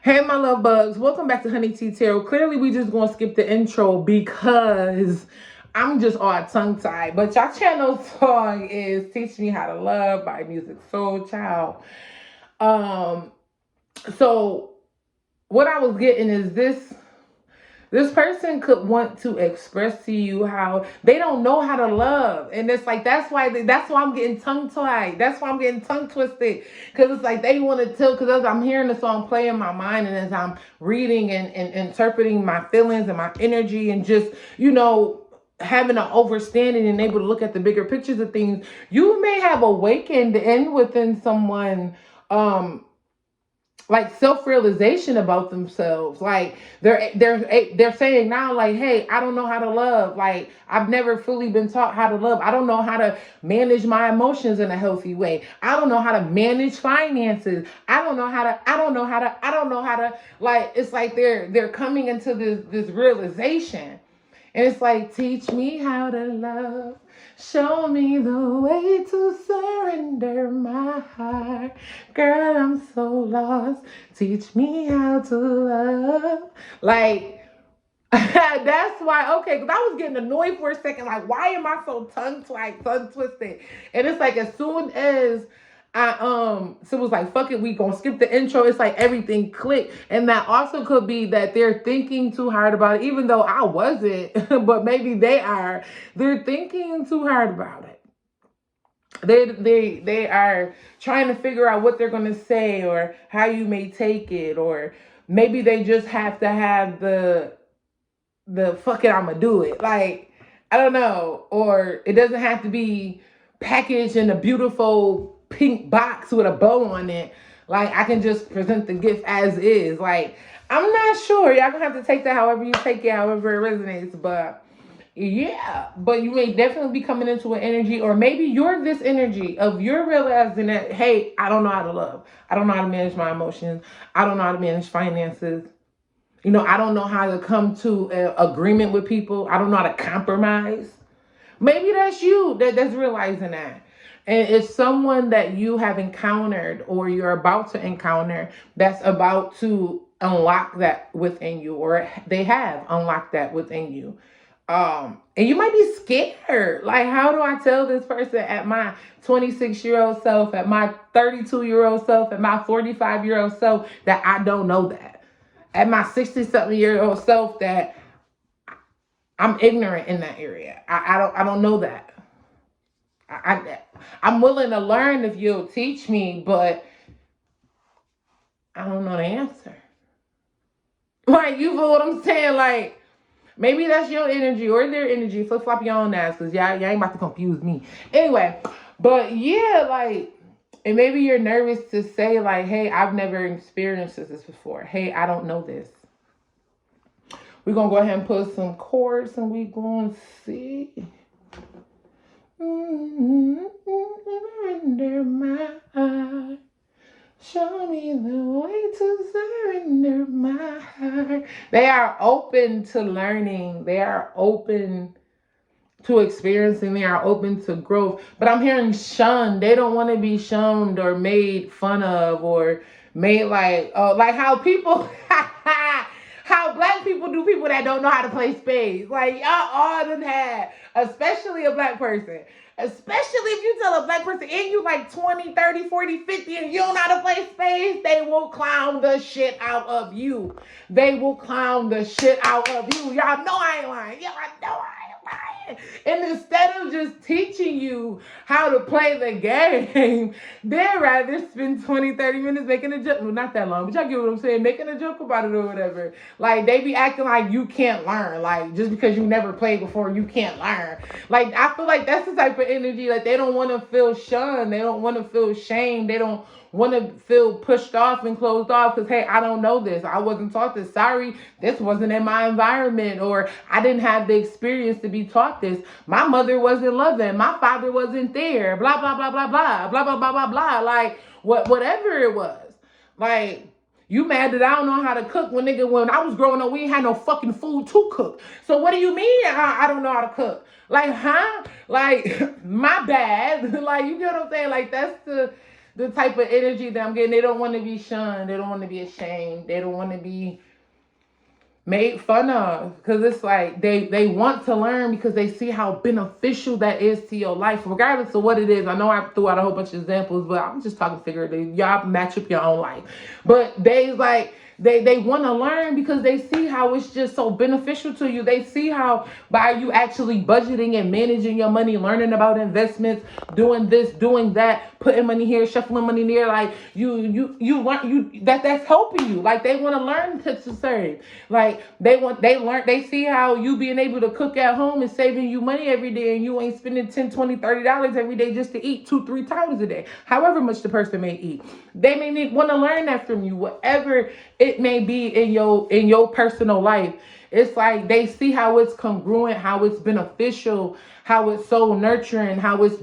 Hey, my love bugs. Welcome back to Honey Tea Tarot. Clearly, we just going to skip the intro because I'm just all tongue-tied. But y'all channel song is Teach Me How to Love by Music Soul Child. So what I was getting is this person could want to express to you how they don't know how to love. And it's like, that's why I'm getting tongue-tied. That's why I'm getting tongue-twisted. Because it's like they want to tell, because as I'm hearing the song play in my mind and as I'm reading and interpreting my feelings and my energy and just, having an understanding and able to look at the bigger pictures of things, you may have awakened and within someone, like self-realization about themselves. Like they're saying now, like, hey, I don't know how to love. Like, I've never fully been taught how to love. I don't know how to manage my emotions in a healthy way. I don't know how to manage finances. I don't know how to like, it's like they're coming into this realization. And it's like, teach me how to love. Show me the way to surrender my heart. Girl, I'm so lost. Teach me how to love. Like, that's why, okay, because I was getting annoyed for a second. Like, why am I so tongue twisted? And it's like, as soon as so it was like, fuck it, we gonna skip the intro. It's like everything clicked. And that also could be that they're thinking too hard about it, even though I wasn't, but maybe they are. They're thinking too hard about it. They are trying to figure out what they're gonna say or how you may take it, or maybe they just have to have the fuck it, I'ma do it. Like, I don't know. Or it doesn't have to be packaged in a beautiful pink box with a bow on it. Like, I can just present the gift as is. Like, I'm not sure. Y'all gonna have to take that however you take it, however it resonates. But yeah, but you may definitely be coming into an energy, or maybe you're this energy of you're realizing that, hey, I don't know how to love. I don't know how to manage my emotions. I don't know how to manage finances. I don't know how to come to an agreement with people. I don't know how to compromise. Maybe that's you that's realizing that. And it's someone that you have encountered or you're about to encounter that's about to unlock that within you, or they have unlocked that within you. And you might be scared. Like, how do I tell this person at my 26-year-old self, at my 32-year-old self, at my 45-year-old self that I don't know that? At my 60-something-year-old self that I'm ignorant in that area. I don't know that. I'm willing to learn if you'll teach me, but I don't know the answer. Like, you feel what I'm saying? Like, maybe that's your energy or their energy. Flip flop your own ass, because y'all ain't about to confuse me. Anyway, but yeah, like, and maybe you're nervous to say, like, hey, I've never experienced this before. Hey, I don't know this. We're going to go ahead and put some chords and we're going to see. Surrender my heart. Show me the way to surrender my heart. They are open to learning. They are open to experiencing. They are open to growth. But I'm hearing shunned. They don't want to be shunned or made fun of or made like how people... how black people do people that don't know how to play spades. Like, y'all all done had, especially a black person. Especially if you tell a black person and you like 20, 30, 40, 50 and you don't know how to play spades, they will clown the shit out of you. They will clown the shit out of you. Y'all know I ain't lying. Y'all know I ain't lying. And instead of just teaching you how to play the game, they'd rather spend 20, 30 minutes making a joke. Well, not that long, but y'all get what I'm saying, making a joke about it or whatever. Like, they be acting like you can't learn. Like, just because you never played before, you can't learn. Like, I feel like that's the type of energy. Like, they don't want to feel shunned. They don't want to feel shamed. They don't want to feel pushed off and closed off because, hey, I don't know this. I wasn't taught this. Sorry, this wasn't in my environment, or I didn't have the experience to be taught this. My mother wasn't loving. My father wasn't there. Blah, blah, blah, blah, blah, blah, blah, blah, blah, blah. Like, whatever it was. Like, you mad that I don't know how to cook when I was growing up, we ain't had no fucking food to cook. So what do you mean I don't know how to cook? Like, huh? Like, my bad. Like, you get what I'm saying? Like, the type of energy that I'm getting. They don't want to be shunned. They don't want to be ashamed. They don't want to be made fun of, because it's like they want to learn because they see how beneficial that is to your life, regardless of what it is. I know I threw out a whole bunch of examples, but I'm just talking figuratively. Y'all match up your own life, but they want to learn because they see how it's just so beneficial to you. They see how by you actually budgeting and managing your money, learning about investments, doing this, doing that, putting money here, shuffling money there, like you learn that's helping you. Like they want to learn to serve. Like they see how you being able to cook at home and saving you money every day, and you ain't spending $10, $20, $30 every day just to eat 2-3 times a day, however much the person may eat. They may want to learn that from you, whatever it may be in your personal life. It's like they see how it's congruent, how it's beneficial, how it's so nurturing, how it's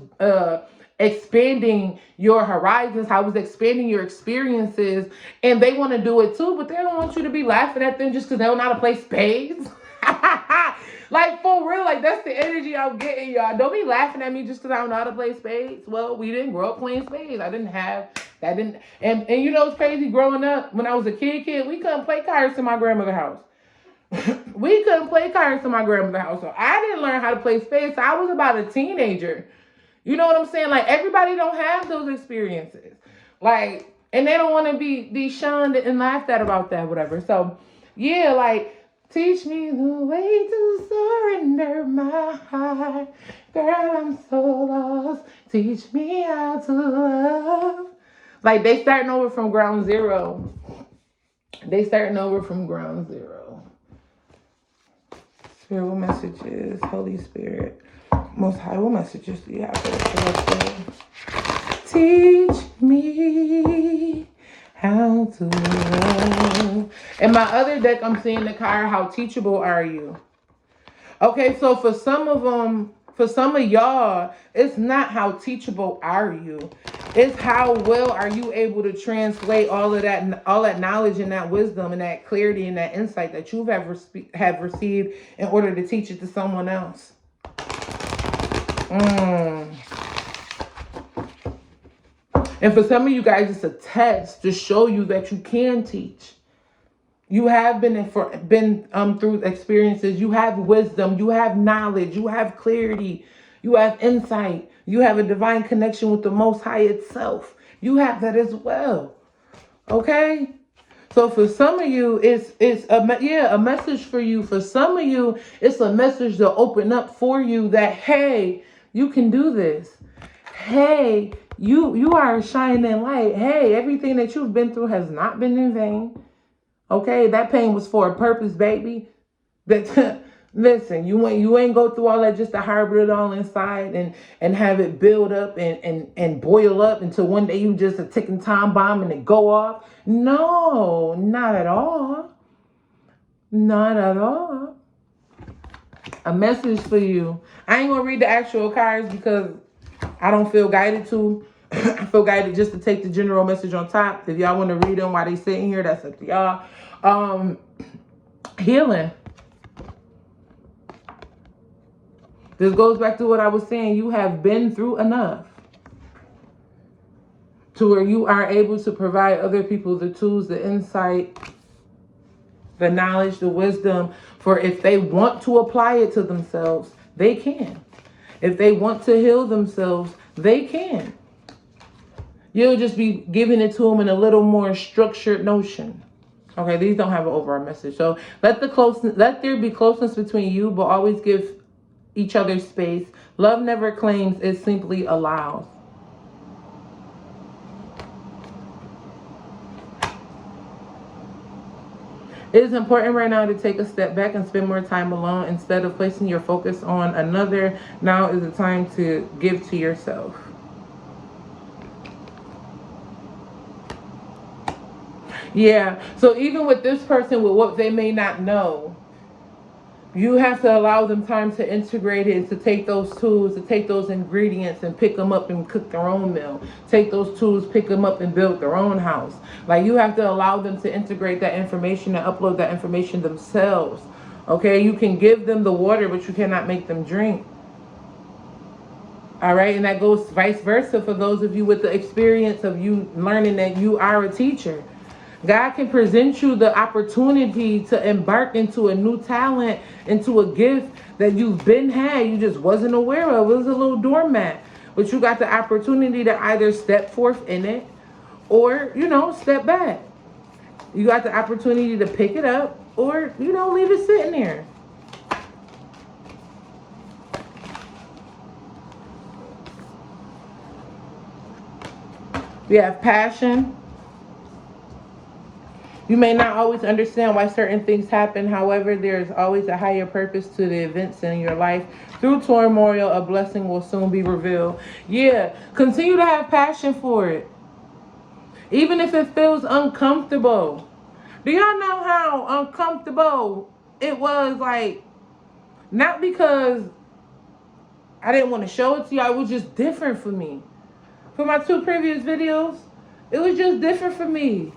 expanding your horizons, how it's expanding your experiences, and they want to do it too, but they don't want you to be laughing at them just because they don't know how to play spades. Like, for real, like, that's the energy I'm getting, y'all. Don't be laughing at me just because I don't know how to play spades. Well, we didn't grow up playing spades. And you know, it's crazy, growing up, when I was a kid, we couldn't play cards in my grandmother's house. We couldn't play cards in my grandmother's house. So I didn't learn how to play spades. So I was about a teenager. You know what I'm saying? Like, everybody don't have those experiences. Like, and they don't want to be shunned and laughed at about that, whatever. So, yeah, like, teach me the way to surrender my heart. Girl, I'm so lost. Teach me how to love. Like, they starting over from ground zero. Spirit, what messages? Holy Spirit, Most High, what messages do you have for us? Teach me how to love. In my other deck, I'm seeing the card, how teachable are you? Okay, so for some of y'all, it's not how teachable are you. It's how well are you able to translate all that knowledge and that wisdom and that clarity and that insight that you have received in order to teach it to someone else. And for some of you guys, it's a test to show you that you can teach. You have been through experiences. You have wisdom. You have knowledge. You have clarity. You have insight. You have a divine connection with the Most High itself. You have that as well. Okay? So for some of you, it's a message for you. For some of you, it's a message to open up for you that, hey, you can do this. Hey, you are a shining light. Hey, everything that you've been through has not been in vain. Okay, that pain was for a purpose, baby. That listen, you ain't go through all that just to harbor it all inside and have it build up and boil up until one day you just a ticking time bomb and it go off. No, not at all. Not at all. A message for you. I ain't gonna read the actual cards because I don't feel guided to. I feel guided just to take the general message on top. If y'all want to read them while they sitting here, that's up to y'all. Healing. This goes back to what I was saying. You have been through enough to where you are able to provide other people the tools, the insight, the knowledge, the wisdom, for if they want to apply it to themselves, they can. If they want to heal themselves, they can. You'll just be giving it to them in a little more structured notion. Okay, these don't have an overall message. So let there be closeness between you, but always give each other space. Love never claims, it simply allows. It is important right now to take a step back and spend more time alone instead of placing your focus on another. Now is the time to give to yourself. Yeah, so even with this person, with what they may not know, you have to allow them time to integrate it and to take those tools, to take those ingredients and pick them up and cook their own meal. Take those tools, pick them up and build their own house. Like, you have to allow them to integrate that information and upload that information themselves. Okay, you can give them the water, but you cannot make them drink. All right, and that goes vice versa for those of you with the experience of you learning that you are a teacher. God can present you the opportunity to embark into a new talent, into a gift that you've been had, you just wasn't aware of. It was a little doormat. But you got the opportunity to either step forth in it or, step back. You got the opportunity to pick it up or, leave it sitting there. We have passion. You may not always understand why certain things happen. However, there is always a higher purpose to the events in your life. Through turmoil, a blessing will soon be revealed. Yeah, continue to have passion for it. Even if it feels uncomfortable. Do y'all know how uncomfortable it was? Like, not because I didn't want to show it to y'all. It was just different for me. For my 2 previous videos, it was just different for me.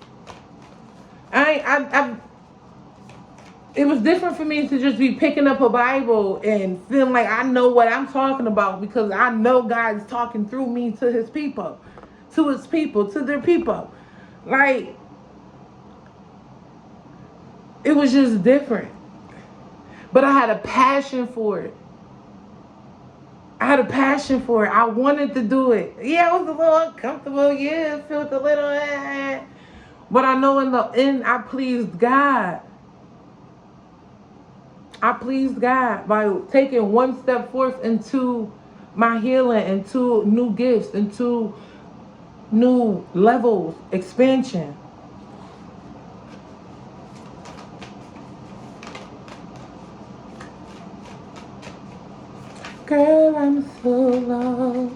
It was different for me to just be picking up a Bible and feeling like I know what I'm talking about because I know God's talking through me to his people, to their people. Like, it was just different. But I had a passion for it. I wanted to do it. Yeah, it was a little uncomfortable. Yeah, it felt a little. But I know in the end, I pleased God. I pleased God by taking one step forth into my healing, into new gifts, into new levels, expansion. Girl, I'm so lost.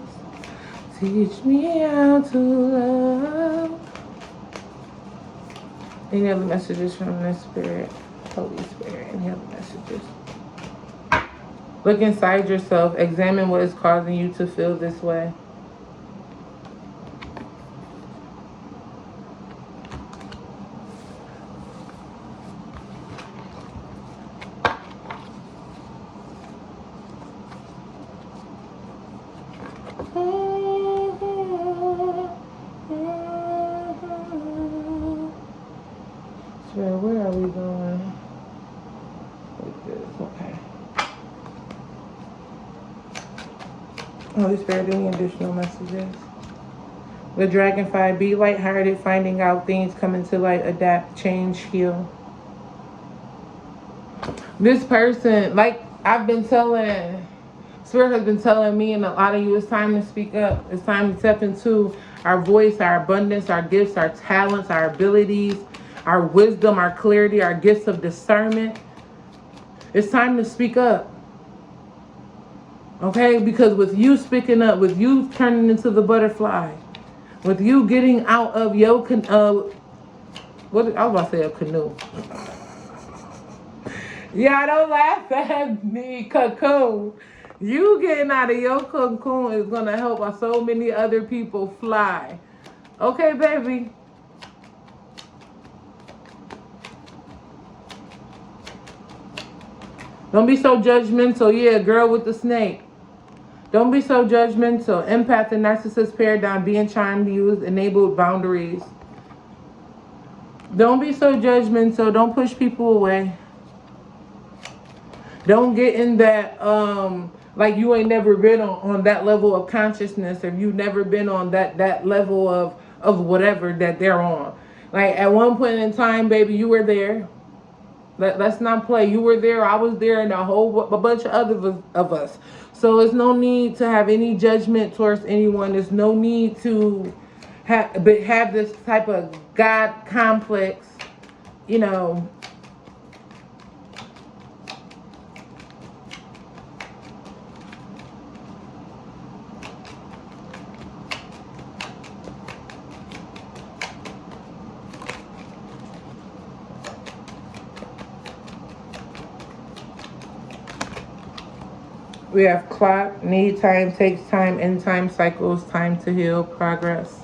Teach me how to love. Any other messages from the Spirit? Holy Spirit, any other messages? Look inside yourself. Examine what is causing you to feel this way. So where are we going? Okay. Holy Spirit, any additional messages? The dragonfly, be lighthearted, finding out things, coming to light, adapt, change, heal. This person, like I've been telling, Spirit has been telling me and a lot of you, it's time to speak up. It's time to step into our voice, our abundance, our gifts, our talents, our abilities, our wisdom, our clarity, our gifts of discernment. It's time to speak up. Okay? Because with you speaking up, with you turning into the butterfly, with you getting out of your what I was about to say, a canoe. Yeah, don't laugh at me, cocoon. You getting out of your cocoon is gonna help so many other people fly. Okay, baby. Don't be so judgmental. Yeah, girl with the snake. Don't be so judgmental. Empath and narcissist paradigm, being charmed, used, enabled boundaries. Don't be so judgmental. Don't push people away. Don't get in that, like you ain't never been on that level of consciousness, or you've never been on that level of whatever that they're on. Like at one point in time, baby, you were there. Let's not play. You were there. I was there, and a bunch of other of us. So there's no need to have any judgment towards anyone. There's no need to have this type of God complex, you know. We have clock, need time, takes time, end time, cycles, time to heal, progress.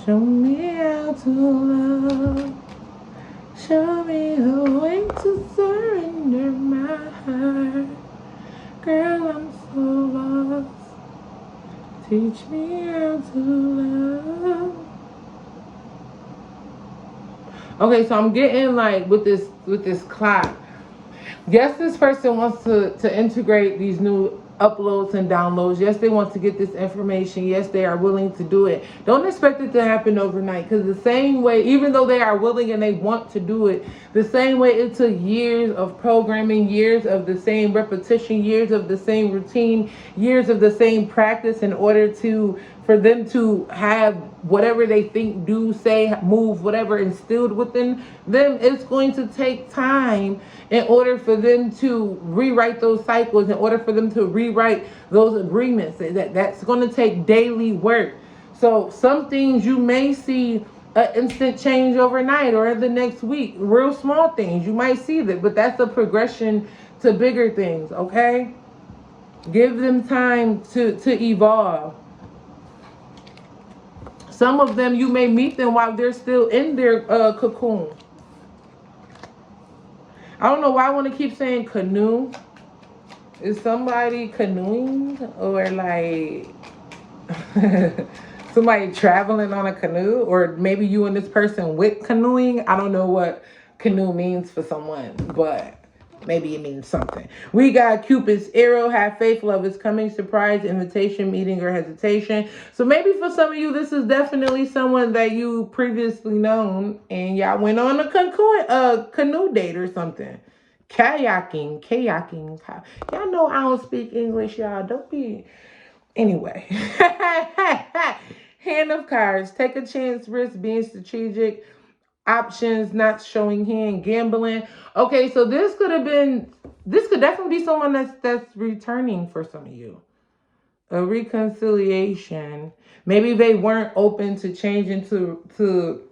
Show me how to love. Show me the way to surrender. surrender my heart. Girl, I'm so lost. Teach me how to love. Okay, so I'm getting like with this clock. Yes, this person wants to integrate these new uploads and downloads. Yes, they want to get this information. Yes, they are willing to do it. Don't expect it to happen overnight, because the same way, even though they are willing and they want to do it, the same way it took years of programming, years of the same repetition, years of the same routine, years of the same practice in order for them to have whatever they think, do, say, move, whatever instilled within them. It's going to take time in order for them to rewrite those cycles, in order for them to rewrite those agreements. That's going to take daily work. So some things you may see an instant change overnight or in the next week. Real small things, you might see that, but that's the progression to bigger things, okay? Give them time to evolve. Some of them, you may meet them while they're still in their cocoon. I don't know why I want to keep saying canoe. Is somebody canoeing, or like somebody traveling on a canoe? Or maybe you and this person with canoeing. I don't know what canoe means for someone, but maybe it means something. We got Cupid's arrow. Have faith, love is coming, surprise, invitation, meeting, or hesitation. So maybe for some of you, this is definitely someone that you previously known, and y'all went on a canoe date or something. Kayaking. Y'all know I don't speak English, y'all. Don't be. Anyway. Hand of cards. Take a chance, risk, being strategic. Options, not showing hand, gambling. Okay, so this could definitely be someone that's returning for some of you. A reconciliation. Maybe they weren't open to changing to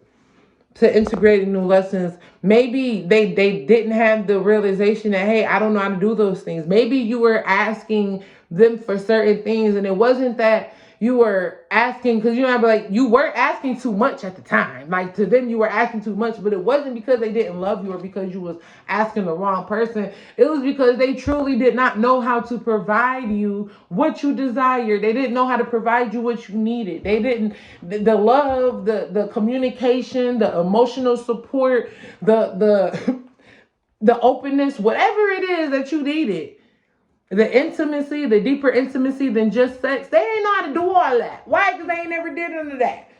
integrating new lessons. Maybe they didn't have the realization that, hey, I don't know how to do those things. Maybe you were asking them for certain things, and it wasn't that you were asking, because you were asking too much at the time. Like, to them, you were asking too much, but it wasn't because they didn't love you or because you was asking the wrong person. It was because they truly did not know how to provide you what you desired. They didn't know how to provide you what you needed. They didn't, the love, the communication, the emotional support, the the openness, whatever it is that you needed. The intimacy, the deeper intimacy than just sex. They ain't know how to do all that. Why? Because they ain't never did none of that.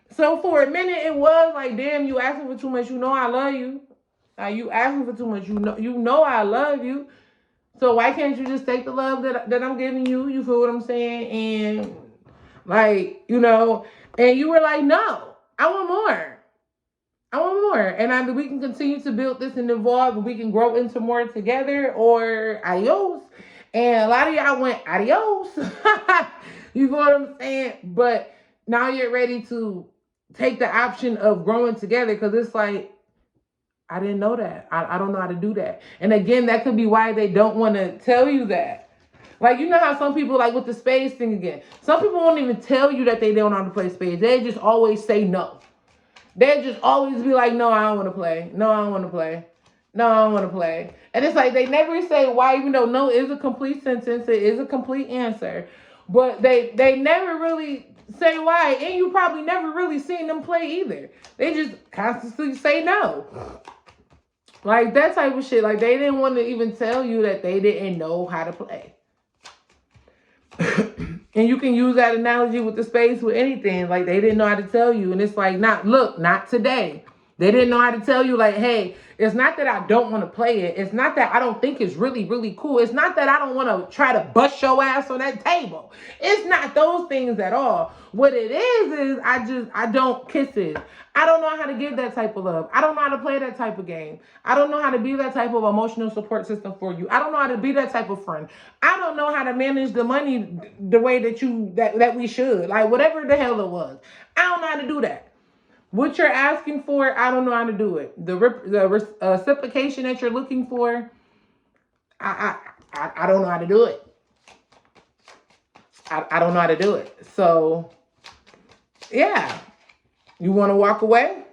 So for a minute, it was like, damn, you asking for too much. You know I love you. You asking for too much. You know I love you. So why can't you just take the love that I'm giving you? You feel what I'm saying? And like, and you were like, no, I want more. I want more. And we can continue to build this and evolve, and we can grow into more together, or adios. And a lot of y'all went adios. You know what I'm saying? But now you're ready to take the option of growing together, because it's like, I didn't know that. I don't know how to do that. And again, that could be why they don't want to tell you that. Like, you know how some people, like with the spades thing again, some people won't even tell you that they don't know how to play spades. They just always say no. They just always be like, no, I don't want to play. No, I don't want to play. No, I don't want to play. And it's like they never say why, even though no is a complete sentence. It is a complete answer. But they never really say why. And you probably never really seen them play either. They just constantly say no. Like that type of shit. Like they didn't want to even tell you that they didn't know how to play. And you can use that analogy with the space with anything. Like they didn't know how to tell you. And it's like, not today. They didn't know how to tell you, like, hey, it's not that I don't want to play it. It's not that I don't think it's really, really cool. It's not that I don't want to try to bust your ass on that table. It's not those things at all. What it is I don't kisses. I don't know how to give that type of love. I don't know how to play that type of game. I don't know how to be that type of emotional support system for you. I don't know how to be that type of friend. I don't know how to manage the money the way that we should. Like whatever the hell it was. I don't know how to do that. What you're asking for, I don't know how to do it. The reciprocation that you're looking for, I don't know how to do it. I don't know how to do it. So, yeah. You want to walk away?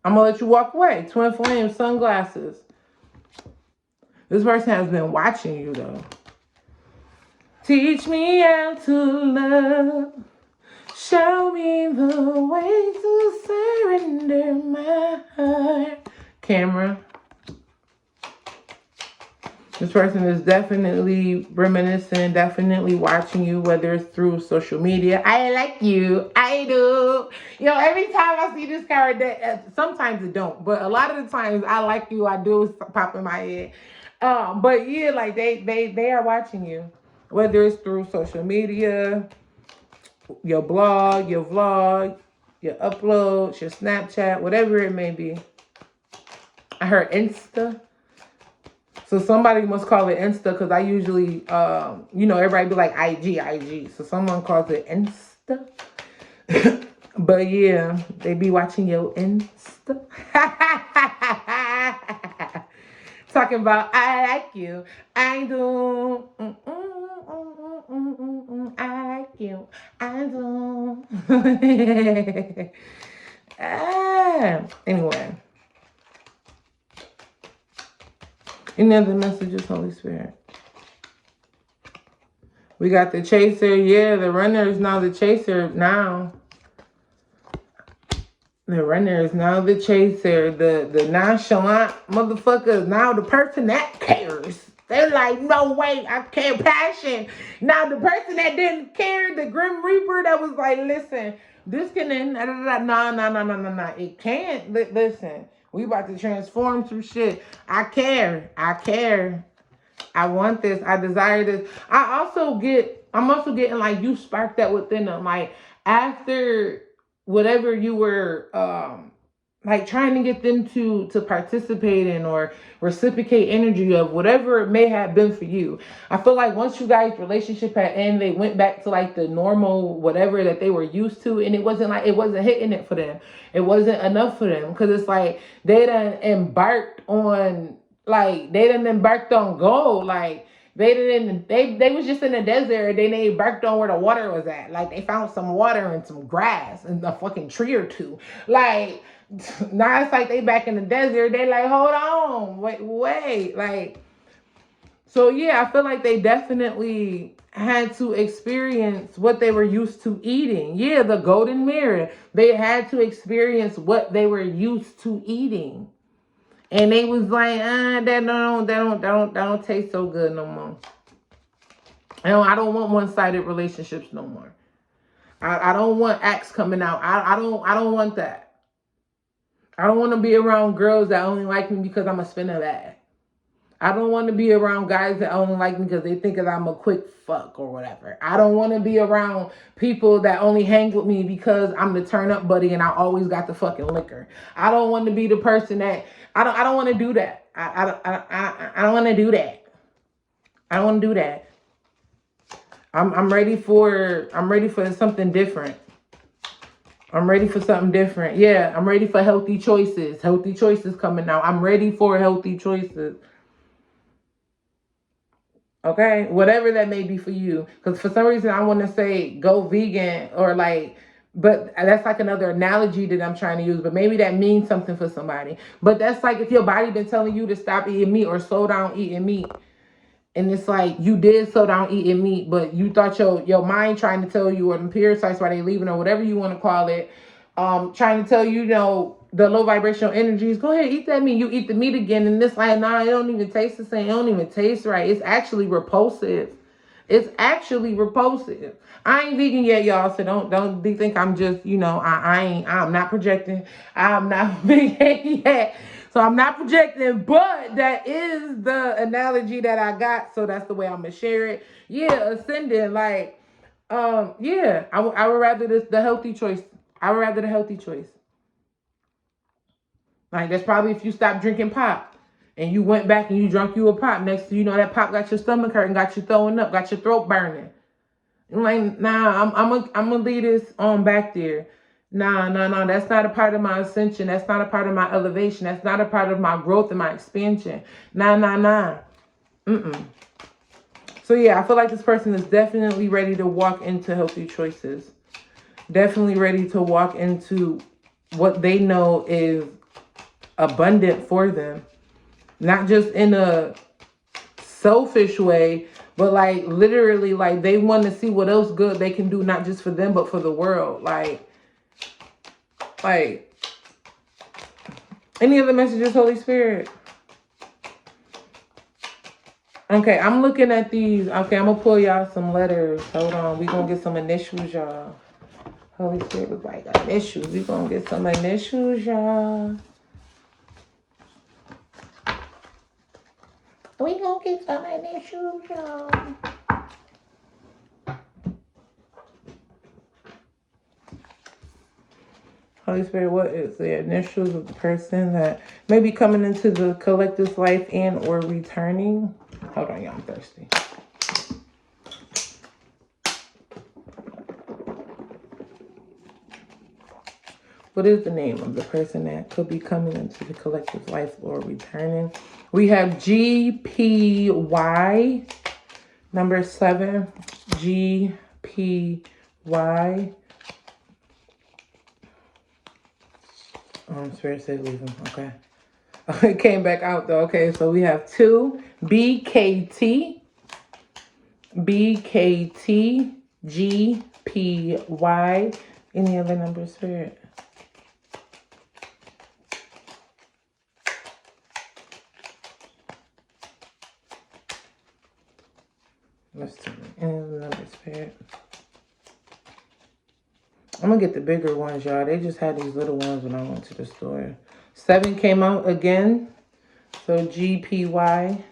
I'm going to let you walk away. Twin flame, sunglasses. This person has been watching you though. Teach me how to love. Show me the way to surrender my heart. Camera. This person is definitely reminiscing, definitely watching you, whether it's through social media. I like you. I do. You know, every time I see this card, sometimes it don't, but a lot of the times I like you, I do pop in my head. But yeah, like they are watching you, whether it's through social media, your blog, your vlog, your uploads, your Snapchat, whatever it may be. I heard Insta. So somebody must call it Insta because I usually, you know, everybody be like IG. So someone calls it Insta. But yeah, they be watching your Insta. Talking about, I like you. I do. I like you. I do. Anyway. Any other messages, Holy Spirit? We got the chaser. Yeah, the runner is now the chaser now. The runner is now the chaser. The nonchalant motherfucker is now the person that cares. They're like, no way, I care, passion. Now the person that didn't care, the Grim Reaper that was like, listen, this can end. No. It can't. Listen, we about to transform some shit. I care. I want this. I desire this. I'm also getting like you sparked that within them. Like after whatever you were like trying to get them to participate in or reciprocate energy of whatever it may have been for you. I feel like once you guys' relationship had ended, they went back to like the normal whatever that they were used to, and it wasn't hitting it for them. It wasn't enough for them because it's like they done embarked on gold. Like they was just in the desert, then they embarked on where the water was at. Like they found some water and some grass and a fucking tree or two. Like now it's like they back in the desert. They like, hold on, wait. Like, so yeah, I feel like they definitely had to experience what they were used to eating. Yeah, the golden mirror. They had to experience what they were used to eating. And they was like, that don't taste so good no more. I don't want one-sided relationships no more. I don't want acts coming out. I don't want that. I don't want to be around girls that only like me because I'm a spinner bag. I don't want to be around guys that only like me because they think that I'm a quick fuck or whatever. I don't want to be around people that only hang with me because I'm the turn up buddy and I always got the fucking liquor. I don't want to be the person that I don't want to do that. I don't want to do that. I don't want to do that. I'm ready for something different. I'm ready for something different. Yeah, I'm ready for healthy choices. Healthy choices coming out. I'm ready for healthy choices. Okay, whatever that may be for you. Because for some reason I want to say go vegan or like, but that's like another analogy that I'm trying to use. But maybe that means something for somebody. But that's like if your body been telling you to stop eating meat or slow down eating meat. And it's like you did slow down eating meat, but you thought your mind trying to tell you, or the parasites while they leaving, or whatever you want to call it, trying to tell you, you know, the low vibrational energies, go ahead, eat that meat. You eat the meat again, and it's like, nah, it don't even taste the same. It don't even taste right. It's actually repulsive. It's actually repulsive. I ain't vegan yet, y'all, so don't think I'm just, you know, I'm not projecting. I'm not vegan yet. So I'm not projecting, but that is the analogy that I got. So that's the way I'm going to share it. Yeah, ascending, like, yeah, I would rather the healthy choice. I would rather the healthy choice. Like, that's probably if you stopped drinking pop and you went back and you drank you a pop. Next thing you know, that pop got your stomach hurting, got you throwing up, got your throat burning. I'm like, nah, I'm gonna leave this on back there. Nah, that's not a part of my ascension. That's not a part of my elevation. That's not a part of my growth and my expansion. Nah. So yeah, I feel like this person is definitely ready to walk into healthy choices. Definitely ready to walk into what they know is abundant for them. Not just in a selfish way, but like literally like they want to see what else good they can do, not just for them, but for the world. Like any other messages, Holy Spirit? Okay, I'm looking at these. Okay, I'm gonna pull y'all some letters. Hold on, we gonna get some initials, y'all. Holy Spirit was like, initials. We gonna get some initials, y'all. We gonna get some initials, y'all. Holy Spirit, what is the initials of the person that may be coming into the collective's life and or returning? Hold on, y'all, I'm thirsty. What is the name of the person that could be coming into the collective life or returning? We have GPY, number 7, GPY. Spirit said leave him. Okay. It came back out though. Okay, so we have 2, BKT, GPY. Any other number, Spirit? Let's see. Any other number, Spirit? I'm gonna get the bigger ones, y'all. They just had these little ones when I went to the store. 7 came out again. So GPY.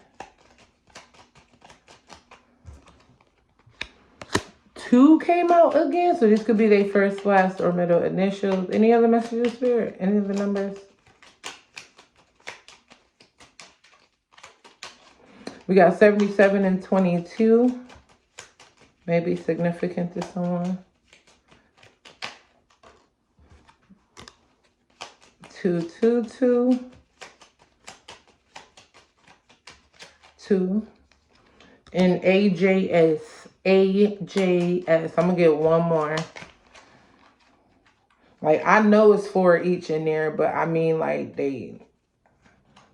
2 came out again. So this could be their first, last, or middle initials. Any other messages, Spirit? Any other numbers? We got 77 and 22. Maybe significant to someone. 222. 2. And AJS. AJS. I'm going to get one more. Like, I know it's 4 each in there, but I mean, like,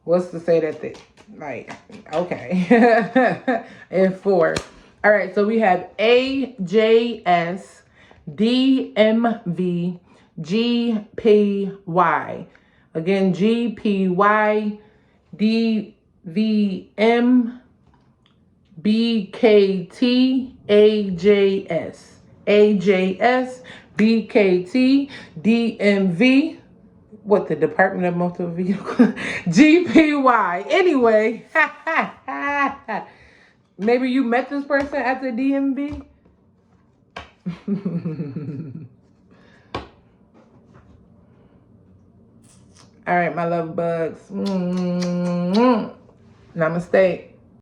what's to say that they, like, okay. And 4. All right, so we have AJS, DMV, GPY. Again, GPY, DVM, BKT, AJS. AJS, BKT, DMV. What, the Department of Motor Vehicle? GPY. Anyway, maybe you met this person at the DMV? All right, my love bugs. Namaste.